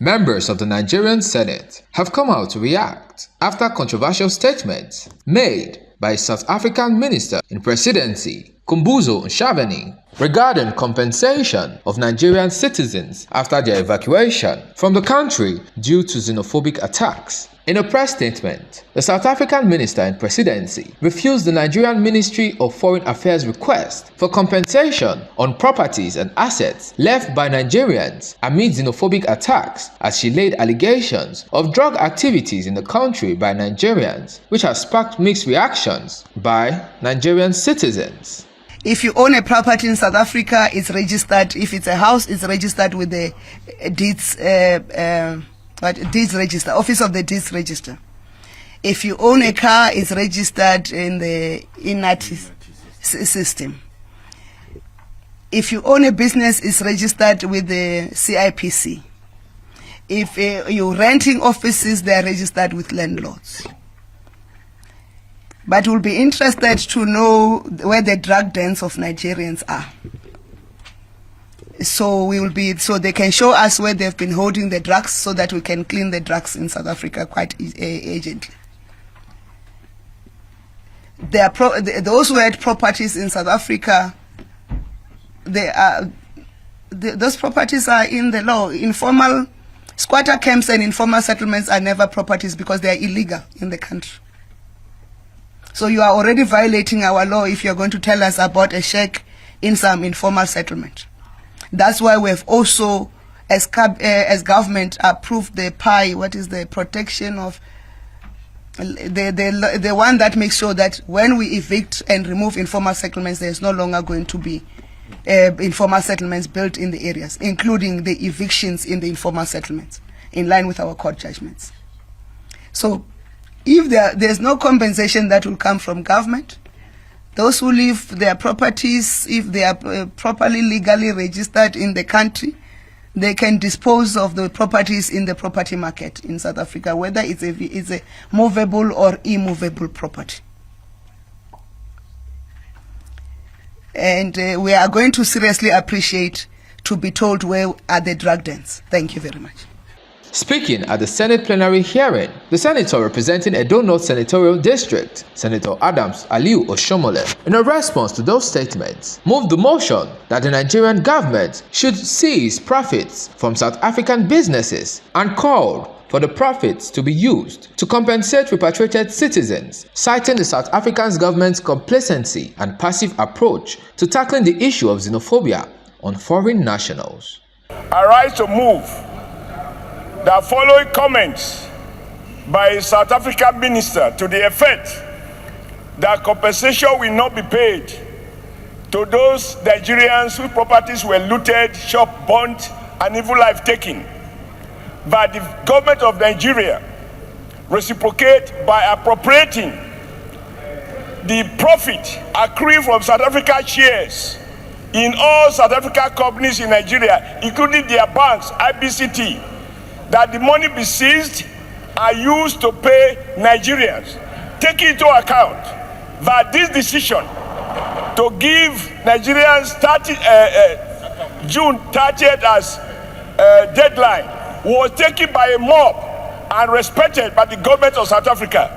Members of the Nigerian Senate have come out to react after controversial statements made by a South African minister in presidency, Sen Oshiomole, regarding compensation of Nigerian citizens after their evacuation from the country due to xenophobic attacks. In a press statement, the South African minister in presidency refused the Nigerian Ministry of Foreign Affairs' request for compensation on properties and assets left by Nigerians amid xenophobic attacks, as she laid allegations of drug activities in the country by Nigerians, which has sparked mixed reactions by Nigerian citizens. If you own a property in South Africa, it's registered. If it's a house, it's registered with the deeds register, Office of the Deeds Register. If you own a car, it's registered in the INATI system. If you own a business, it's registered with the CIPC. If you're renting offices, they're registered with landlords. But we'll be interested to know where the drug dens of Nigerians are. So they can show us where they've been holding the drugs so that we can clean the drugs in South Africa quite urgently. Those who had properties in South Africa, those properties are in the law. Informal squatter camps and informal settlements are never properties because they are illegal in the country. So you are already violating our law if you're going to tell us about a shack in some informal settlement. That's why we have also, as government, approved the PI, what is the protection of, the one that makes sure that when we evict and remove informal settlements, there's no longer going to be informal settlements built in the areas, including the evictions in the informal settlements, in line with our court judgments. So if there's no compensation that will come from government, those who leave their properties, if they are properly legally registered in the country, they can dispose of the properties in the property market in South Africa, whether it's a movable or immovable property. And we are going to seriously appreciate to be told where are the drug dens. Thank you very much. Speaking at the Senate plenary hearing, the senator representing Edo North Senatorial District, Senator Sen Oshiomole, in a response to those statements, moved the motion that the Nigerian government should seize profits from South African businesses and called for the profits to be used to compensate repatriated citizens, citing the South African government's complacency and passive approach to tackling the issue of xenophobia on foreign nationals. I rise to move the following comments by a South African minister to the effect that compensation will not be paid to those Nigerians whose properties were looted, shop burnt, and even life taken, but the government of Nigeria reciprocate by appropriating the profit accruing from South Africa shares in all South African companies in Nigeria, including their banks, IBCT, that the money be seized and used to pay Nigerians, taking into account that this decision to give Nigerians June 30th as deadline was taken by a mob and respected by the government of South Africa.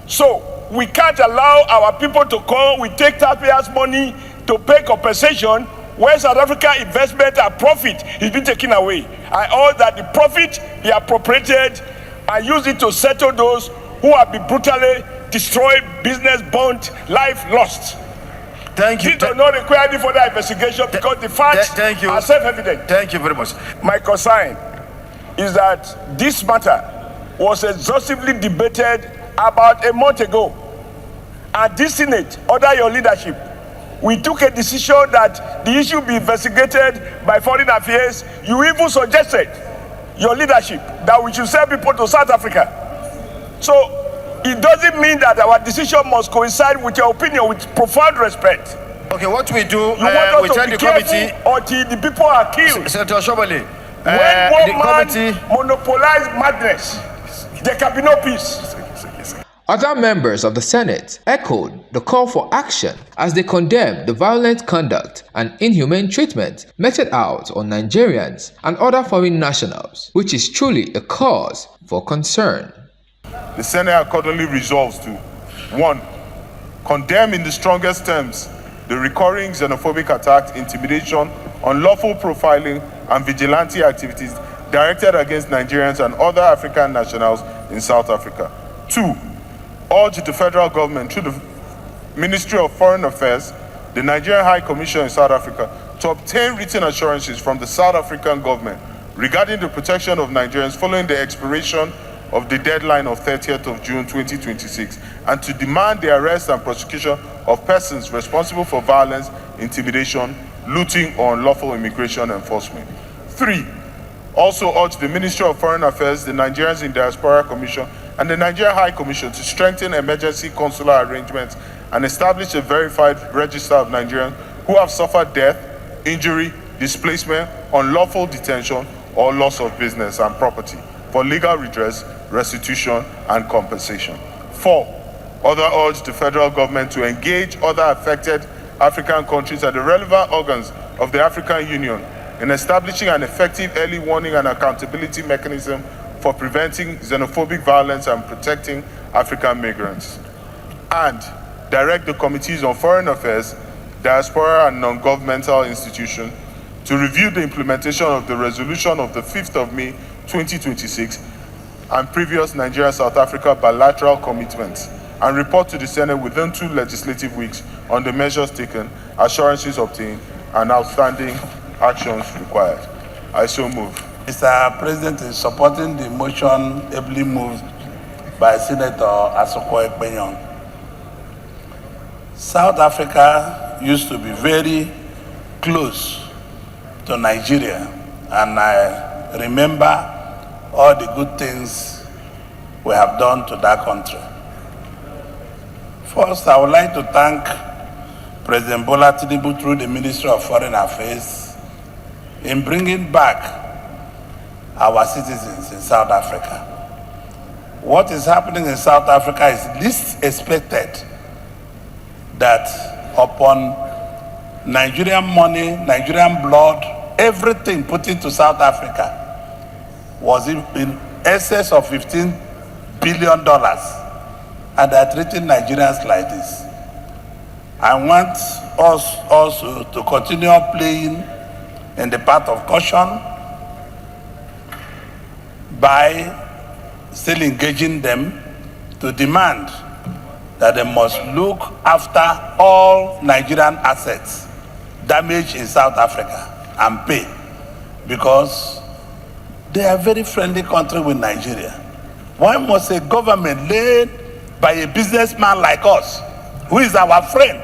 So we can't allow our people to come, we take taxpayers' money to pay compensation when South Africa investment and profit is being taken away. I urge that the profit be appropriated and use it to settle those who have been brutally destroyed, business burnt, life lost. Thank you. This does not require any further investigation because the facts are self-evident. Thank you very much. My concern is that this matter was exhaustively debated about a month ago, and this Senate, under your leadership, we took a decision that the issue be investigated by Foreign Affairs. You even suggested, your leadership, that we should send people to South Africa. So it doesn't mean that our decision must coincide with your opinion, with profound respect. Okay, what we do, you want we us tell to be the committee until the people are killed. Senator Oshiomole, when one man monopolize madness, there can be no peace. Other members of the Senate echoed the call for action as they condemned the violent conduct and inhumane treatment meted out on Nigerians and other foreign nationals, which is truly a cause for concern. The Senate accordingly resolves to 1. Condemn in the strongest terms the recurring xenophobic attacks, intimidation, unlawful profiling, and vigilante activities directed against Nigerians and other African nationals in South Africa. 2. Urge the federal government through the Ministry of Foreign Affairs, the Nigerian High Commission in South Africa, to obtain written assurances from the South African government regarding the protection of Nigerians following the expiration of the deadline of 30th of June 2026, and to demand the arrest and prosecution of persons responsible for violence, intimidation, looting, or unlawful immigration enforcement. 3. Also urge the Ministry of Foreign Affairs, the Nigerians in Diaspora Commission, and the Nigerian High Commission to strengthen emergency consular arrangements and establish a verified register of Nigerians who have suffered death, injury, displacement, unlawful detention, or loss of business and property for legal redress, restitution, and compensation. 4. Other urge the federal government to engage other affected African countries and the relevant organs of the African Union in establishing an effective early warning and accountability mechanism for preventing xenophobic violence and protecting African migrants. And direct the Committees on Foreign Affairs, Diaspora and Non-Governmental Institutions to review the implementation of the resolution of the 5th of May 2026 and previous Nigeria-South Africa bilateral commitments and report to the Senate within 2 legislative weeks on the measures taken, assurances obtained, and outstanding actions required. I so move. Mr. President, is supporting the motion ably moved by Senator Asoko Ekpenyong. South Africa used to be very close to Nigeria, and I remember all the good things we have done to that country. First, I would like to thank President Bola Tinubu through the Ministry of Foreign Affairs in bringing back our citizens in South Africa. What is happening in South Africa is least expected, that upon Nigerian money, Nigerian blood, everything put into South Africa was in excess of $15 billion, and they are treating Nigerians like this. I want us also to continue playing in the path of caution by still engaging them to demand that they must look after all Nigerian assets damaged in South Africa and pay, because they are a very friendly country with Nigeria. Why must a government led by a businessman like us, who is our friend,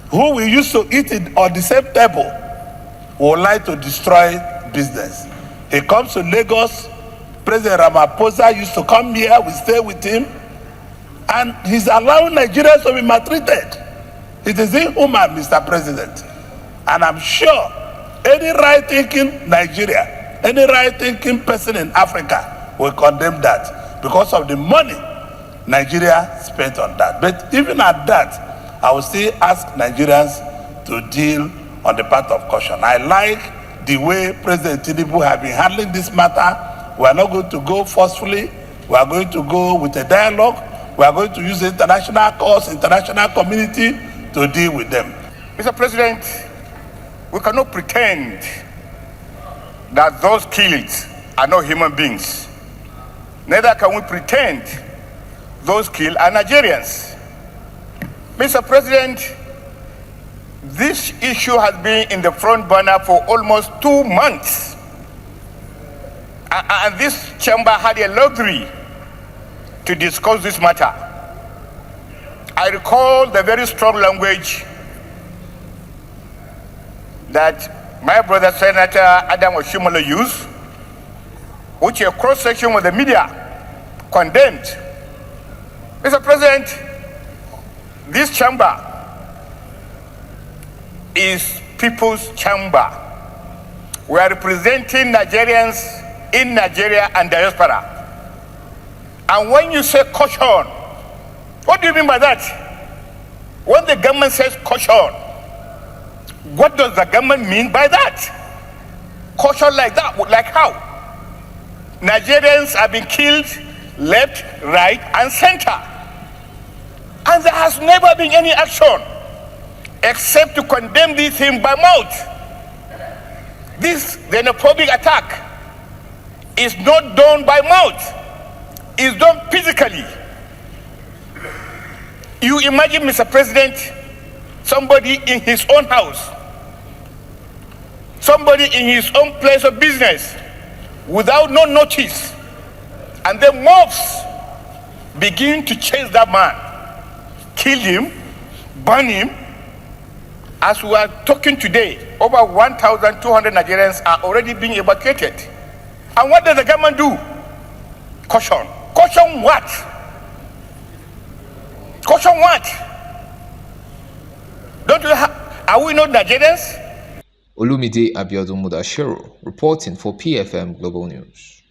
who we used to eat on the same table, would like to destroy business? He comes to Lagos. President Ramaphosa used to come here, we stay with him, and he's allowing Nigerians to be maltreated. It is inhuman, Mr. President. And I'm sure any right-thinking Nigeria, any right-thinking person in Africa will condemn that because of the money Nigeria spent on that. But even at that, I will still ask Nigerians to deal on the path of caution. I like the way President Tinubu has been handling this matter. We are not going to go forcefully. We are going to go with a dialogue. We are going to use the international courts, international community to deal with them. Mr. President, we cannot pretend that those killed are not human beings. Neither can we pretend those killed are Nigerians. Mr. President, this issue has been in the front burner for almost 2 months. And this chamber had a luxury to discuss this matter. I recall the very strong language that my brother Senator Sen Oshiomole used, which a cross-section of the media condemned. Mr. President, this chamber is people's chamber. We are representing Nigerians in Nigeria and diaspora. And when you say caution, what do you mean by that? When the government says caution, what does the government mean by that? Caution like that, like how? Nigerians have been killed left, right, and center. And there has never been any action except to condemn this thing by mouth. This xenophobic attack is not done by mouth, it's done physically. You imagine, Mr. President, somebody in his own house, somebody in his own place of business, without no notice, and then mobs begin to chase that man, kill him, burn him. As we are talking today, over 1,200 Nigerians are already being evacuated. And what does the government do? Caution. Caution what? Caution what? Are we not Nigerians? Olumide Abiodun Mudashiru, reporting for PFM Global News.